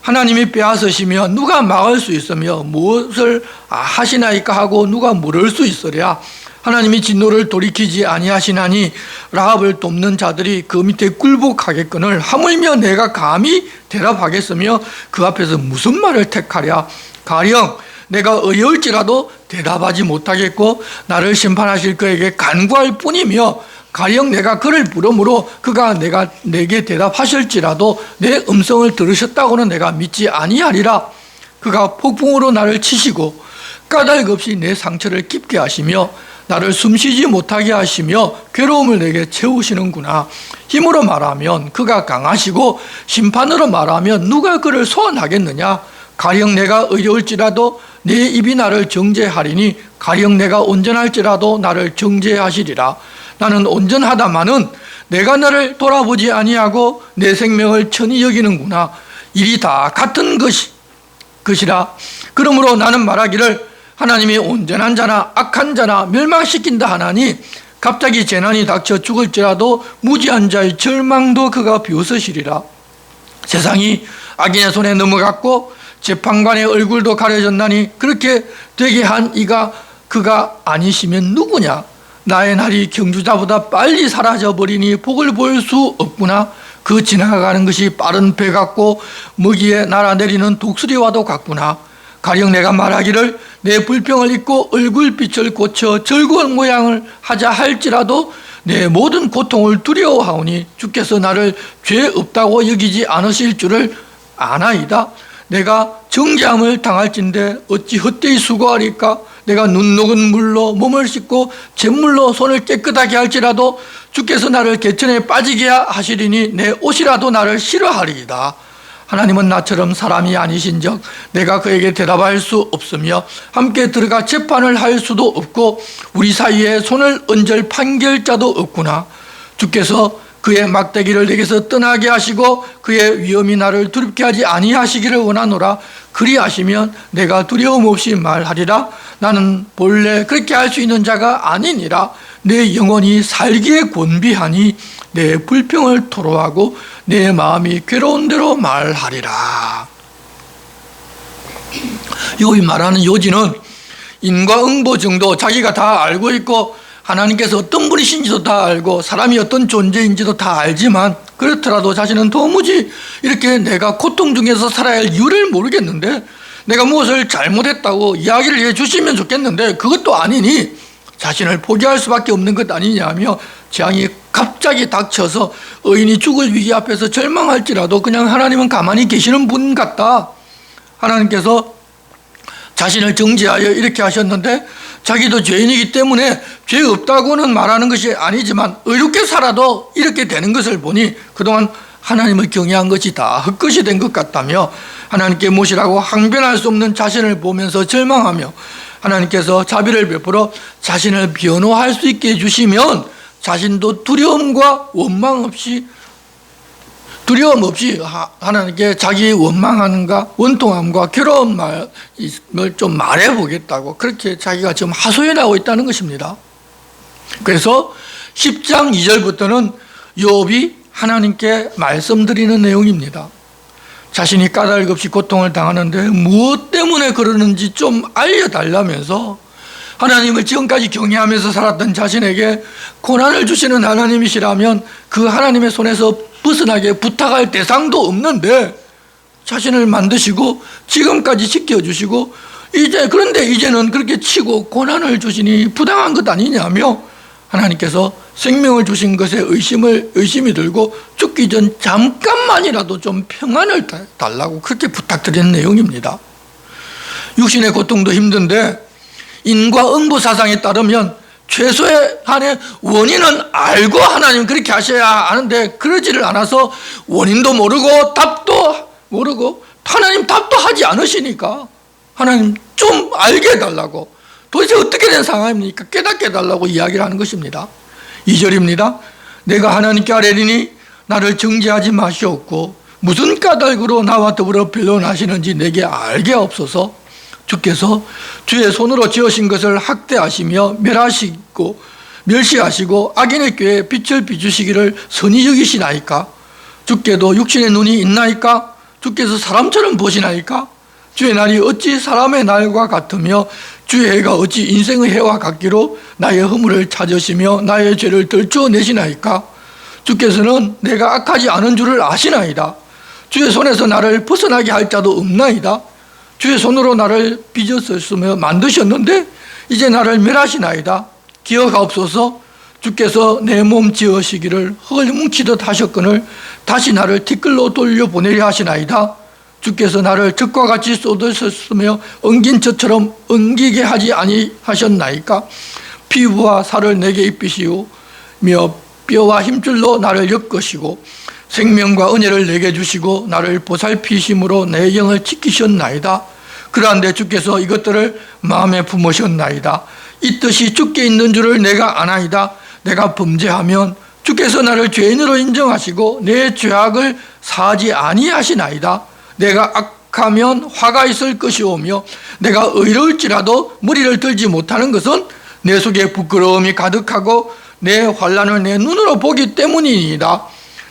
하나님이 빼앗으시며 누가 막을 수 있으며 무엇을 하시나이까 하고 누가 물을 수 있으랴. 하나님이 진노를 돌이키지 아니하시나니 라합을 돕는 자들이 그 밑에 굴복하겠거늘 하물며 내가 감히 대답하겠으며 그 앞에서 무슨 말을 택하랴. 가령 내가 어려울지라도 대답하지 못하겠고 나를 심판하실 그에게 간구할 뿐이며 가령 내가 그를 부르므로 그가 내게 대답하실지라도 내 음성을 들으셨다고는 내가 믿지 아니하리라. 그가 폭풍으로 나를 치시고 까닭 없이 내 상처를 깊게 하시며 나를 숨쉬지 못하게 하시며 괴로움을 내게 채우시는구나. 힘으로 말하면 그가 강하시고 심판으로 말하면 누가 그를 소환하겠느냐. 가령 내가 어려울지라도 내 입이 나를 정죄하리니 가령 내가 온전할지라도 나를 정죄하시리라. 나는 온전하다마는 내가 나를 돌아보지 아니하고 내 생명을 천히 여기는구나. 일이 다 같은 것이라. 그러므로 나는 말하기를 하나님이 온전한 자나 악한 자나 멸망시킨다 하나니 갑자기 재난이 닥쳐 죽을지라도 무지한 자의 절망도 그가 비웃으시리라. 세상이 악인의 손에 넘어갔고 재판관의 얼굴도 가려졌나니 그렇게 되게 한 이가 그가 아니시면 누구냐. 나의 날이 경주자보다 빨리 사라져버리니 복을 볼 수 없구나. 그 지나가는 것이 빠른 배 같고 먹이에 날아내리는 독수리와도 같구나. 가령 내가 말하기를 내 불평을 잊고 얼굴빛을 고쳐 즐거운 모양을 하자 할지라도 내 모든 고통을 두려워하오니 주께서 나를 죄 없다고 여기지 않으실 줄을 아나이다. 내가 정죄함을 당할진대 어찌 헛되이 수고하리까. 내가 눈 녹은 물로 몸을 씻고 잿물로 손을 깨끗하게 할지라도 주께서 나를 개천에 빠지게 하시리니 내 옷이라도 나를 싫어하리이다. 하나님은 나처럼 사람이 아니신즉 내가 그에게 대답할 수 없으며 함께 들어가 재판을 할 수도 없고 우리 사이에 손을 얹을 판결자도 없구나. 주께서 그의 막대기를 내게서 떠나게 하시고 그의 위엄이 나를 두렵게 하지 아니하시기를 원하노라. 그리하시면 내가 두려움 없이 말하리라. 나는 본래 그렇게 할 수 있는 자가 아니니라. 내 영혼이 살기에 곤비하니 내 불평을 토로하고 내 마음이 괴로운 대로 말하리라. 여기 말하는 요지는 인과응보 정도 자기가 다 알고 있고 하나님께서 어떤 분이신지도 다 알고 사람이 어떤 존재인지도 다 알지만 그렇더라도 자신은 도무지 이렇게 내가 고통 중에서 살아야 할 이유를 모르겠는데 내가 무엇을 잘못했다고 이야기를 해주시면 좋겠는데 그것도 아니니 자신을 포기할 수밖에 없는 것 아니냐며 재앙이 갑자기 닥쳐서 의인이 죽을 위기 앞에서 절망할지라도 그냥 하나님은 가만히 계시는 분 같다. 하나님께서 자신을 정죄하여 이렇게 하셨는데 자기도 죄인이기 때문에 죄 없다고는 말하는 것이 아니지만 의롭게 살아도 이렇게 되는 것을 보니 그동안 하나님을 경외한 것이 다 헛것이 된 것 같다며 하나님께 모시라고 항변할 수 없는 자신을 보면서 절망하며 하나님께서 자비를 베풀어 자신을 변호할 수 있게 해주시면 자신도 두려움 없이 하나님께 자기 원망하는가 원통함과 괴로운 말을 좀 말해보겠다고 그렇게 자기가 지금 하소연하고 있다는 것입니다. 그래서 10장 2절부터는 욥이 하나님께 말씀드리는 내용입니다. 자신이 까닭 없이 고통을 당하는데 무엇 때문에 그러는지 좀 알려달라면서 하나님을 지금까지 경외하면서 살았던 자신에게 고난을 주시는 하나님이시라면 그 하나님의 손에서 벗어나게 부탁할 대상도 없는데 자신을 만드시고 지금까지 지켜주시고 그런데 이제는 그렇게 치고 고난을 주시니 부당한 것 아니냐며 하나님께서 생명을 주신 것에 의심이 들고 죽기 전 잠깐만이라도 좀 평안을 달라고 그렇게 부탁드리는 내용입니다. 육신의 고통도 힘든데 인과응보 사상에 따르면 최소의 한의 원인은 알고 하나님 그렇게 하셔야 하는데 그러지를 않아서 원인도 모르고 답도 모르고 하나님 답도 하지 않으시니까 하나님 좀 알게 해달라고 도대체 어떻게 된 상황입니까? 깨닫게 해달라고 이야기를 하는 것입니다. 2절입니다. 내가 하나님께 아뢰리니 나를 정죄하지 마시옵고 무슨 까닭으로 나와 더불어 변론하시는지 내게 알게 없어서 주께서 주의 손으로 지으신 것을 학대하시며 멸시하시고 악인의 꾀에 빛을 비추시기를 선히 여기시나이까? 주께도 육신의 눈이 있나이까? 주께서 사람처럼 보시나이까? 주의 날이 어찌 사람의 날과 같으며 주의 해가 어찌 인생의 해와 같기로 나의 허물을 찾으시며 나의 죄를 들추어내시나이까? 주께서는 내가 악하지 않은 줄을 아시나이다. 주의 손에서 나를 벗어나게 할 자도 없나이다. 주의 손으로 나를 빚었으며 만드셨는데 이제 나를 멸하시나이다. 기억하옵소서. 주께서 내 몸 지으시기를 흙을 뭉치듯 하셨거늘 다시 나를 티끌로 돌려보내려 하시나이다. 주께서 나를 적과 같이 쏟으셨으며 엉긴 젖처럼 엉기게 하지 아니하셨나이까? 피부와 살을 내게 입히시오며 뼈와 힘줄로 나를 엮으시고 생명과 은혜를 내게 주시고 나를 보살피심으로 내 영을 지키셨나이다. 그러한데 주께서 이것들을 마음에 품으셨나이다. 이 뜻이 주께 있는 줄을 내가 아나이다. 내가 범죄하면 주께서 나를 죄인으로 인정하시고 내 죄악을 사하지 아니하시나이다. 내가 악하면 화가 있을 것이오며 내가 의로울지라도 머리를 들지 못하는 것은 내 속에 부끄러움이 가득하고 내 환난을 내 눈으로 보기 때문이니이다.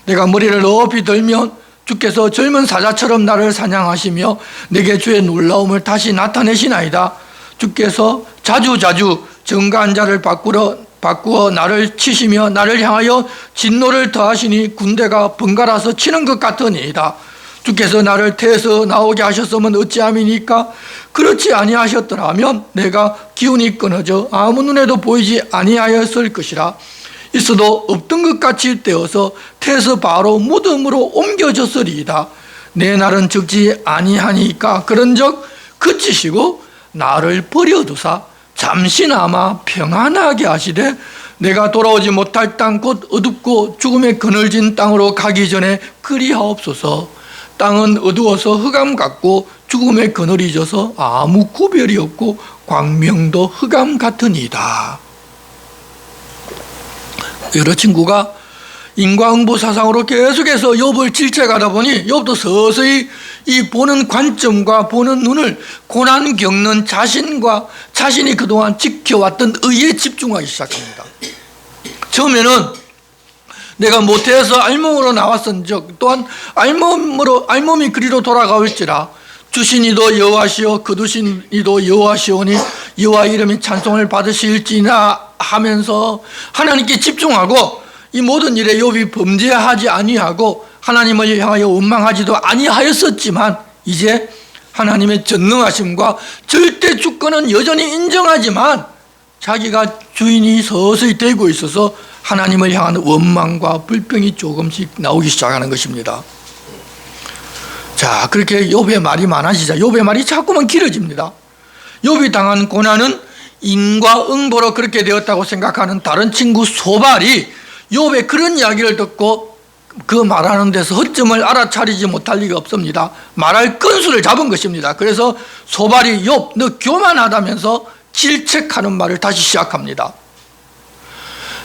내가 머리를 높이 들면 주께서 젊은 사자처럼 나를 사냥하시며 내게 주의 놀라움을 다시 나타내시나이다. 주께서 자주자주 정가한 자를 바꾸어 나를 치시며 나를 향하여 진노를 더하시니 군대가 번갈아서 치는 것 같으니이다. 주께서 나를 태에서 나오게 하셨으면 어찌함이니까? 그렇지 아니하셨더라면 내가 기운이 끊어져 아무 눈에도 보이지 아니하였을 것이라. 있어도 없던 것 같이 되어서 태에서 바로 무덤으로 옮겨졌으리이다. 내 날은 적지 아니하니까 그런즉 그치시고 나를 버려두사 잠시나마 평안하게 하시되 내가 돌아오지 못할 땅 곧 어둡고 죽음의 그늘진 땅으로 가기 전에 그리하옵소서. 땅은 어두워서 흑암 같고 죽음의 그늘이 져서 아무 구별이 없고 광명도 흑암 같으니이다. 여러 친구가 인과응보 사상으로 계속해서 욥을 질책하다 보니 욥도 서서히 이 보는 관점과 보는 눈을 고난 겪는 자신과 자신이 그동안 지켜왔던 의에 집중하기 시작합니다. 처음에는 내가 모태에서 알몸으로 나왔은즉 또한 알몸이 그리로 돌아가올지라 주신 이도 여호와시오 거두신 이도 여호와시오니 여호와 이름이 찬송을 받으실지나 하면서 하나님께 집중하고 이 모든 일에 욥이 범죄하지 아니하고 하나님을 향하여 원망하지도 아니하였었지만 이제 하나님의 전능하심과 절대 주권은 여전히 인정하지만 자기가 주인이 서서히 되고 있어서 하나님을 향한 원망과 불평이 조금씩 나오기 시작하는 것입니다. 자, 그렇게 욥의 말이 많아지자 욥의 말이 자꾸만 길어집니다. 욥이 당한 고난은 인과응보로 그렇게 되었다고 생각하는 다른 친구 소발이 욥의 그런 이야기를 듣고 그 말하는 데서 허점을 알아차리지 못할 리가 없습니다. 말할 건수를 잡은 것입니다. 그래서 소발이 욥, 너 교만하다면서 질책하는 말을 다시 시작합니다.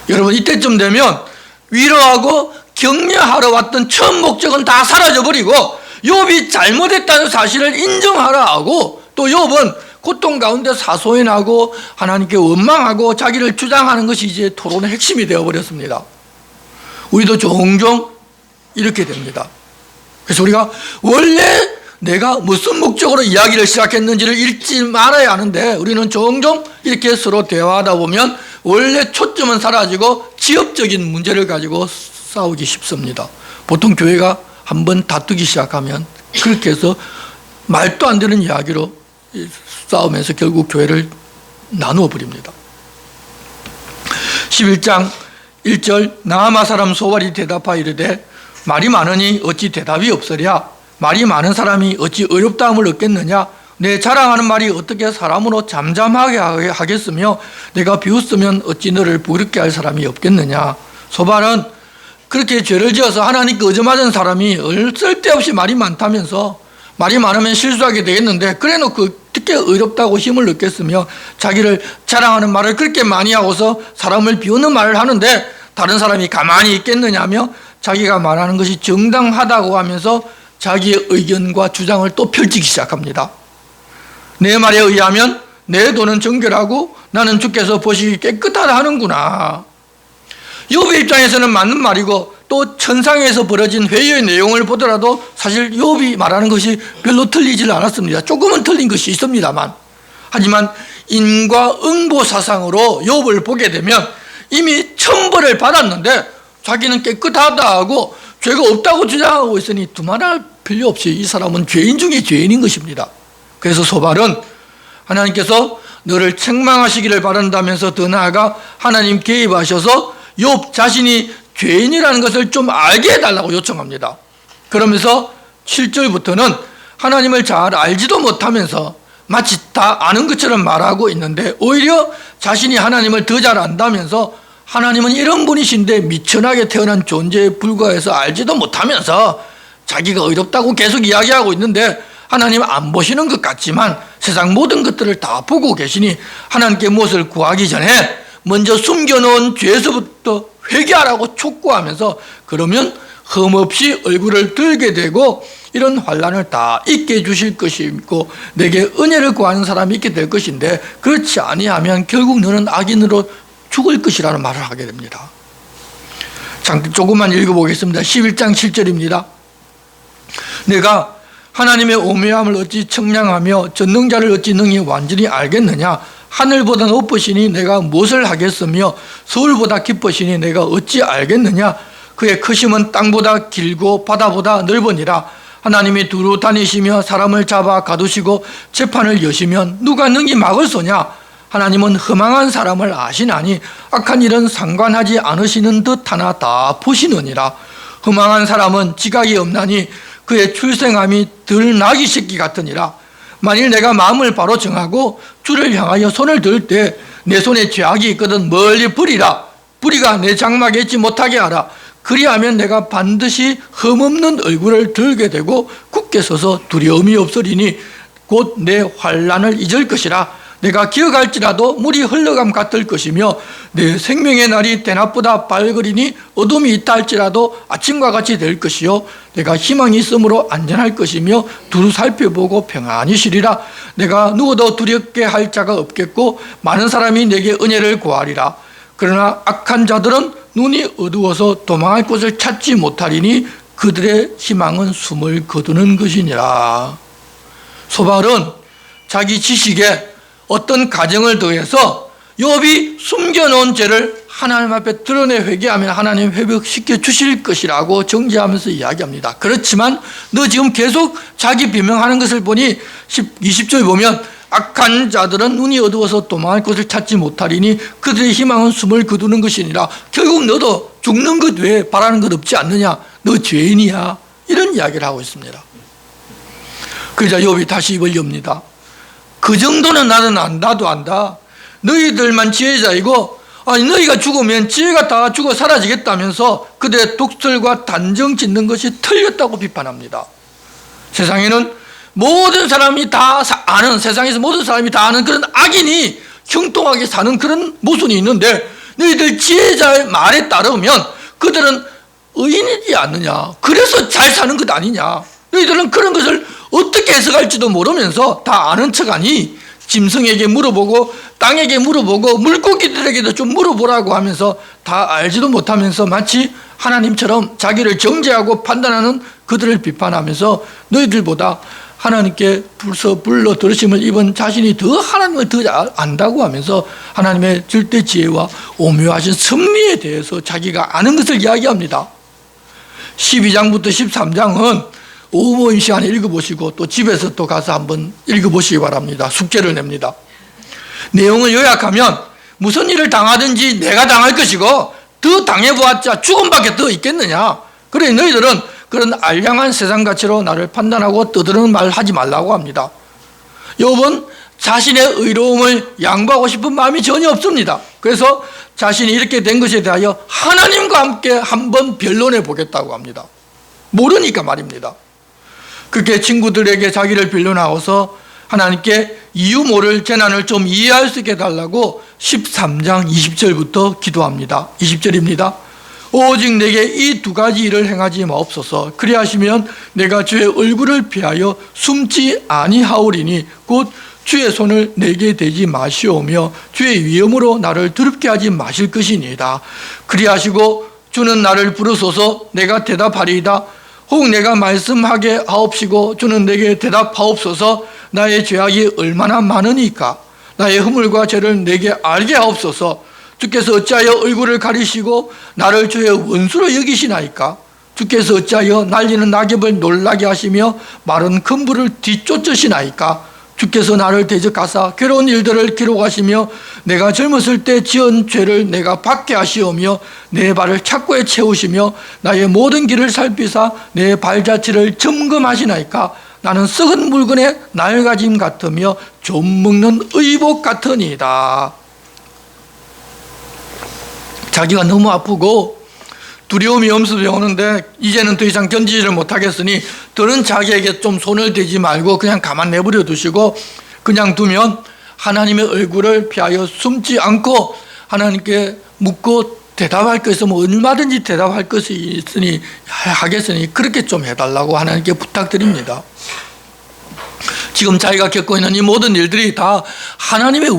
여러분, 이때쯤 되면 위로하고 격려하러 왔던 처음 목적은 다 사라져버리고 욥이 잘못했다는 사실을 인정하라 하고 또 욥은 고통 가운데 사소연하고 하나님께 원망하고 자기를 주장하는 것이 이제 토론의 핵심이 되어버렸습니다. 우리도 종종 이렇게 됩니다. 그래서 우리가 원래 내가 무슨 목적으로 이야기를 시작했는지를 읽지 말아야 하는데 우리는 종종 이렇게 서로 대화하다 보면 원래 초점은 사라지고 지역적인 문제를 가지고 싸우기 쉽습니다. 보통 교회가 한번 다투기 시작하면 그렇게 해서 말도 안 되는 이야기로 싸우면서 결국 교회를 나누어 버립니다. 11장 1절 나아마 사람 소발이 대답하여 이르되 말이 많으니 어찌 대답이 없으랴. 말이 많은 사람이 어찌 어렵다함을 얻겠느냐. 내 자랑하는 말이 어떻게 사람으로 잠잠하게 하겠으며 내가 비웃으면 어찌 너를 부럽게 할 사람이 없겠느냐. 소발은 그렇게 죄를 지어서 하나님께 얻어맞은 사람이 쓸데없이 말이 많다면서 말이 많으면 실수하게 되겠는데 그래놓고 어떻게 어렵다고 힘을 얻겠으며 자기를 자랑하는 말을 그렇게 많이 하고서 사람을 비웃는 말을 하는데 다른 사람이 가만히 있겠느냐며 자기가 말하는 것이 정당하다고 하면서 자기의 의견과 주장을 또 펼치기 시작합니다. 내 말에 의하면 내 돈은 정결하고 나는 주께서 보시기 깨끗하다 하는구나. 욥의 입장에서는 맞는 말이고, 또 천상에서 벌어진 회의의 내용을 보더라도 사실 욥이 말하는 것이 별로 틀리질 않았습니다. 조금은 틀린 것이 있습니다만, 하지만 인과응보 사상으로 욥을 보게 되면 이미 천벌을 받았는데 자기는 깨끗하다 하고 죄가 없다고 주장하고 있으니 두말할 필요 없이 이 사람은 죄인 중에 죄인인 것입니다. 그래서 소발은 하나님께서 너를 책망하시기를 바란다면서 더 나아가 하나님 개입하셔서 욥 자신이 죄인이라는 것을 좀 알게 해달라고 요청합니다. 그러면서 7절부터는 하나님을 잘 알지도 못하면서 마치 다 아는 것처럼 말하고 있는데, 오히려 자신이 하나님을 더 잘 안다면서 하나님은 이런 분이신데 미천하게 태어난 존재에 불과해서 알지도 못하면서 자기가 의롭다고 계속 이야기하고 있는데, 하나님 안 보시는 것 같지만 세상 모든 것들을 다 보고 계시니 하나님께 무엇을 구하기 전에 먼저 숨겨놓은 죄에서부터 회개하라고 촉구하면서, 그러면 흠없이 얼굴을 들게 되고 이런 환난을 다 잊게 해주실 것이고 내게 은혜를 구하는 사람이 있게 될 것인데, 그렇지 아니하면 결국 너는 악인으로 죽을 것이라는 말을 하게 됩니다. 잠깐 조금만 읽어보겠습니다. 11장 7절입니다. 내가 하나님의 오묘함을 어찌 청량하며 전능자를 어찌 능히 완전히 알겠느냐. 하늘보다 높으시니 내가 무엇을 하겠으며 서울보다 깊으시니 내가 어찌 알겠느냐. 그의 크심은 땅보다 길고 바다보다 넓으니라. 하나님이 두루 다니시며 사람을 잡아 가두시고 재판을 여시면 누가 능히 막을 소냐. 하나님은 허망한 사람을 아시나니 악한 일은 상관하지 않으시는 듯 하나 다 보시느니라. 허망한 사람은 지각이 없나니 그의 출생함이 덜 나귀 새끼 같으니라. 만일 내가 마음을 바로 정하고 주를 향하여 손을 들 때 내 손에 죄악이 있거든 멀리 버리라. 불의가 내 장막에 있지 못하게 하라. 그리하면 내가 반드시 흠없는 얼굴을 들게 되고 굳게 서서 두려움이 없으리니 곧 내 환난을 잊을 것이라. 내가 기억할지라도 물이 흘러감 같을 것이며 내 생명의 날이 대낮보다 밝으리니 어둠이 있다 할지라도 아침과 같이 될 것이요 내가 희망이 있으므로 안전할 것이며 두루 살펴보고 평안히 쉬리라. 내가 누구도 두렵게 할 자가 없겠고 많은 사람이 내게 은혜를 구하리라. 그러나 악한 자들은 눈이 어두워서 도망할 곳을 찾지 못하리니 그들의 희망은 숨을 거두는 것이니라. 소발은 자기 지식에 어떤 가정을 더해서 욥이 숨겨놓은 죄를 하나님 앞에 드러내 회개하면 하나님 회복시켜 주실 것이라고 정죄하면서 이야기합니다. 그렇지만 너 지금 계속 자기 비명하는 것을 보니 20절 보면 악한 자들은 눈이 어두워서 도망할 곳을 찾지 못하리니 그들의 희망은 숨을 거두는 것이니라. 결국 너도 죽는 것 외에 바라는 것 없지 않느냐. 너 죄인이야. 이런 이야기를 하고 있습니다. 그러자 욥이 다시 입을 엽니다. 그 정도는 나도 안다. 너희들만 지혜자이고 너희가 죽으면 지혜가 다 죽어 사라지겠다면서 그들의 독설과 단정 짓는 것이 틀렸다고 비판합니다. 세상에는 모든 사람이 다 아는, 세상에서 모든 사람이 다 아는 그런 악인이 형통하게 사는 그런 모순이 있는데, 너희들 지혜자의 말에 따르면 그들은 의인이지 않느냐. 그래서 잘 사는 것 아니냐. 너희들은 그런 것을 어떻게 해석할지도 모르면서 다 아는 척하니 짐승에게 물어보고 땅에게 물어보고 물고기들에게도 좀 물어보라고 하면서 다 알지도 못하면서 마치 하나님처럼 자기를 정죄하고 판단하는 그들을 비판하면서 너희들보다 하나님께 불러 들으심을 입은 자신이 더 하나님을 더 안다고 하면서 하나님의 절대 지혜와 오묘하신 섭리에 대해서 자기가 아는 것을 이야기합니다. 12장부터 13장은 오후 모임 시간에 읽어보시고 또 집에서 또 가서 한번 읽어보시기 바랍니다. 숙제를 냅니다. 내용을 요약하면 무슨 일을 당하든지 내가 당할 것이고 더 당해보았자 죽음밖에 더 있겠느냐. 그래 너희들은 그런 알량한 세상 가치로 나를 판단하고 떠드는 말 하지 말라고 합니다. 욥은 자신의 의로움을 양보하고 싶은 마음이 전혀 없습니다. 그래서 자신이 이렇게 된 것에 대하여 하나님과 함께 한번 변론해 보겠다고 합니다. 모르니까 말입니다. 그렇게 친구들에게 자기를 변론하고서 하나님께 이유 모를 재난을 좀 이해할 수 있게 해달라고 13장 20절부터 기도합니다. 20절입니다. 오직 내게 이 두 가지 일을 행하지 마옵소서. 그리하시면 내가 주의 얼굴을 피하여 숨지 아니하오리니 곧 주의 손을 내게 대지 마시오며 주의 위엄으로 나를 더럽게 하지 마실 것이니이다. 그리하시고 주는 나를 부르소서 내가 대답하리이다. 혹 내가 말씀하게 하옵시고 주는 내게 대답하옵소서. 나의 죄악이 얼마나 많으니까 나의 허물과 죄를 내게 알게 하옵소서. 주께서 어찌하여 얼굴을 가리시고 나를 주의 원수로 여기시나이까? 주께서 어찌하여 날리는 낙엽을 놀라게 하시며 마른 금불을 뒤쫓으시나이까? 주께서 나를 대적하사 괴로운 일들을 기록하시며 내가 젊었을 때 지은 죄를 내가 받게 하시오며 내 발을 착고에 채우시며 나의 모든 길을 살피사 내 발자취를 점검하시나이까? 나는 썩은 물건의 낡아짐 같으며 좀 먹는 의복 같으니이다. 자기가 너무 아프고 두려움이 엄습해 오는데 이제는 더 이상 견디지를 못하겠으니 더는 자기에게 좀 손을 대지 말고 그냥 가만 내버려 두시고 그냥 두면 하나님의 얼굴을 피하여 숨지 않고 하나님께 묻고 대답할 것 있으면 얼마든지 대답할 것이 있으니 하겠으니 그렇게 좀 해달라고 하나님께 부탁드립니다. 지금 자기가 겪고 있는 이 모든 일들이 다 하나님의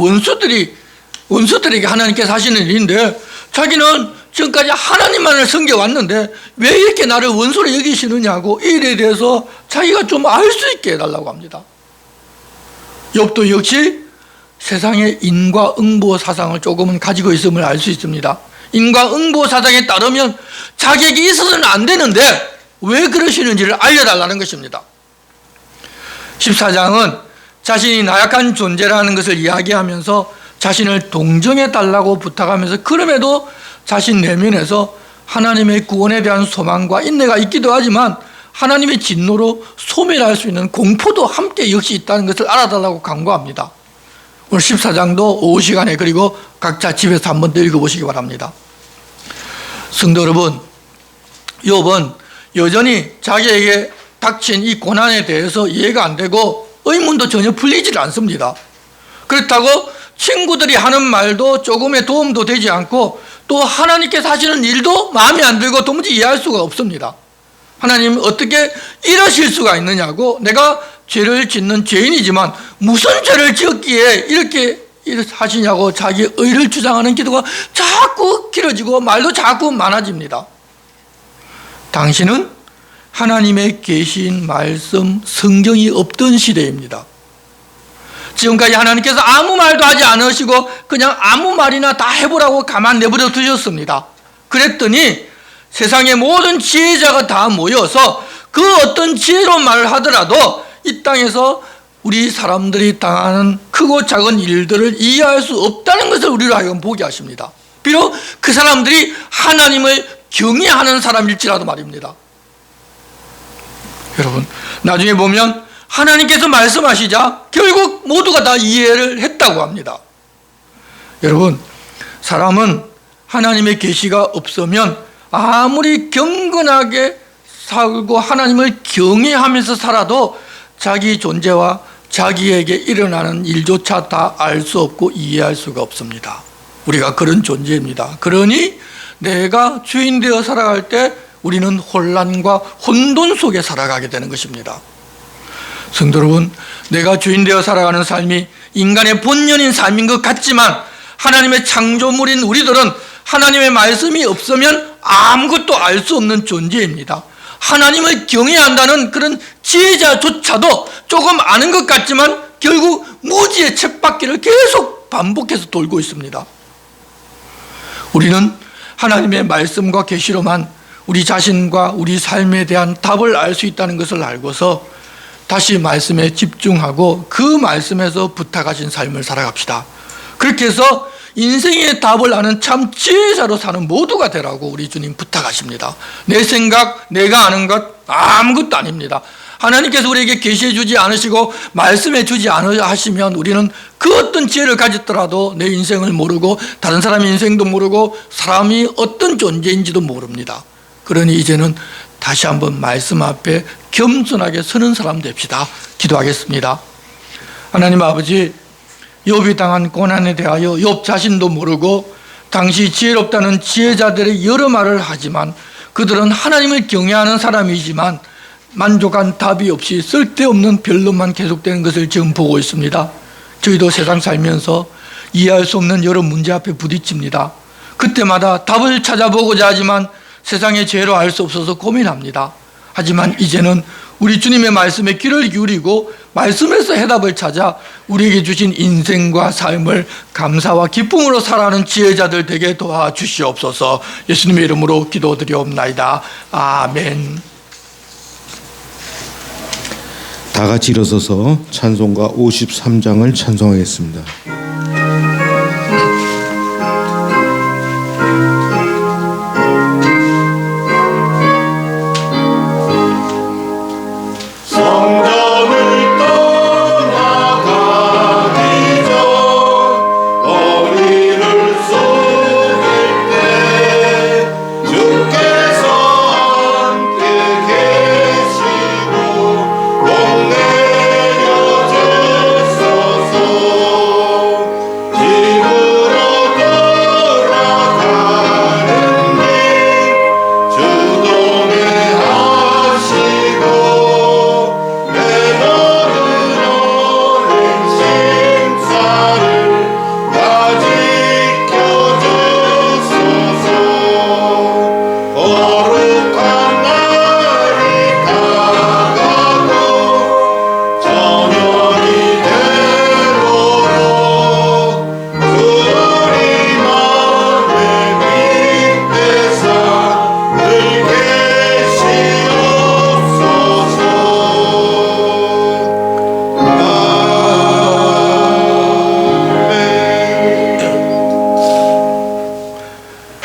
원수들에게 하나님께서 하시는 일인데 자기는 지금까지 하나님만을 섬겨왔는데 왜 이렇게 나를 원수로 여기시느냐고 이 일에 대해서 자기가 좀 알 수 있게 해달라고 합니다. 욥도 역시 세상의 인과응보 사상을 조금은 가지고 있음을 알 수 있습니다. 인과응보 사상에 따르면 자기에게 있어서는 안 되는데 왜 그러시는지를 알려달라는 것입니다. 14장은 자신이 나약한 존재라는 것을 이야기하면서 자신을 동정해달라고 부탁하면서 그럼에도 자신 내면에서 하나님의 구원에 대한 소망과 인내가 있기도 하지만 하나님의 진노로 소멸할 수 있는 공포도 함께 역시 있다는 것을 알아달라고 강구합니다. 오늘 14장도 오후 시간에 그리고 각자 집에서 한번 더 읽어보시기 바랍니다. 성도 여러분, 욥은 여전히 자기에게 닥친 이 고난에 대해서 이해가 안 되고 의문도 전혀 풀리질 않습니다. 그렇다고 친구들이 하는 말도 조금의 도움도 되지 않고 또 하나님께서 하시는 일도 마음에 안 들고 도무지 이해할 수가 없습니다. 하나님 어떻게 이러실 수가 있느냐고, 내가 죄를 짓는 죄인이지만 무슨 죄를 지었기에 이렇게 하시냐고 자기 의를 주장하는 기도가 자꾸 길어지고 말도 자꾸 많아집니다. 당신은 하나님의 계신 말씀, 성경이 없던 시대입니다. 지금까지 하나님께서 아무 말도 하지 않으시고 그냥 아무 말이나 다 해보라고 가만 내버려 두셨습니다. 그랬더니 세상의 모든 지혜자가 다 모여서 그 어떤 지혜로운 말을 하더라도 이 땅에서 우리 사람들이 당하는 크고 작은 일들을 이해할 수 없다는 것을 우리로 하여금 보게 하십니다. 비록 그 사람들이 하나님을 경외하는 사람일지라도 말입니다. 여러분, 나중에 보면 하나님께서 말씀하시자 결국 모두가 다 이해를 했다고 합니다. 여러분, 사람은 하나님의 계시가 없으면 아무리 경건하게 살고 하나님을 경외하면서 살아도 자기 존재와 자기에게 일어나는 일조차 다 알 수 없고 이해할 수가 없습니다. 우리가 그런 존재입니다. 그러니 내가 주인 되어 살아갈 때 우리는 혼란과 혼돈 속에 살아가게 되는 것입니다. 성도 여러분, 내가 주인 되어 살아가는 삶이 인간의 본연인 삶인 것 같지만 하나님의 창조물인 우리들은 하나님의 말씀이 없으면 아무것도 알 수 없는 존재입니다. 하나님을 경외한다는 그런 지혜자조차도 조금 아는 것 같지만 결국 무지의 쳇바퀴를 계속 반복해서 돌고 있습니다. 우리는 하나님의 말씀과 계시로만 우리 자신과 우리 삶에 대한 답을 알 수 있다는 것을 알고서 다시 말씀에 집중하고 그 말씀에서 부탁하신 삶을 살아갑시다. 그렇게 해서 인생의 답을 아는 참 지혜자로 사는 모두가 되라고 우리 주님 부탁하십니다. 내 생각, 내가 아는 것 아무것도 아닙니다. 하나님께서 우리에게 계시해 주지 않으시고 말씀해 주지 않으시면 우리는 그 어떤 지혜를 가졌더라도 내 인생을 모르고 다른 사람의 인생도 모르고 사람이 어떤 존재인지도 모릅니다. 그러니 이제는 다시 한번 말씀 앞에 겸손하게 서는 사람 됩시다. 기도하겠습니다. 하나님 아버지, 욥이 당한 고난에 대하여 욥 자신도 모르고 당시 지혜롭다는 지혜자들의 여러 말을 하지만 그들은 하나님을 경외하는 사람이지만 만족한 답이 없이 쓸데없는 변론만 계속되는 것을 지금 보고 있습니다. 저희도 세상 살면서 이해할 수 없는 여러 문제 앞에 부딪힙니다. 그때마다 답을 찾아보고자 하지만 세상의 죄로 알 수 없어서 고민합니다. 하지만 이제는 우리 주님의 말씀에 귀를 기울이고 말씀에서 해답을 찾아 우리에게 주신 인생과 삶을 감사와 기쁨으로 살아가는 지혜자들 되게 도와주시옵소서. 예수님의 이름으로 기도드리옵나이다. 아멘. 다 같이 일어서서 찬송가 53장을 찬송하겠습니다.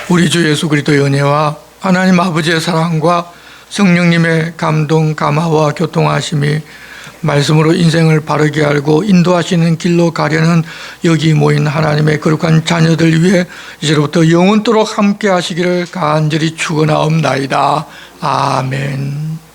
우리 주 예수 그리스도의 은혜와 하나님 아버지의 사랑과 성령님의 감동, 감화와 교통하심이 말씀으로 인생을 바르게 알고 인도하시는 길로 가려는 여기 모인 하나님의 거룩한 자녀들 위해 이제부터 영원토록 함께 하시기를 간절히 축원하옵나이다. 아멘.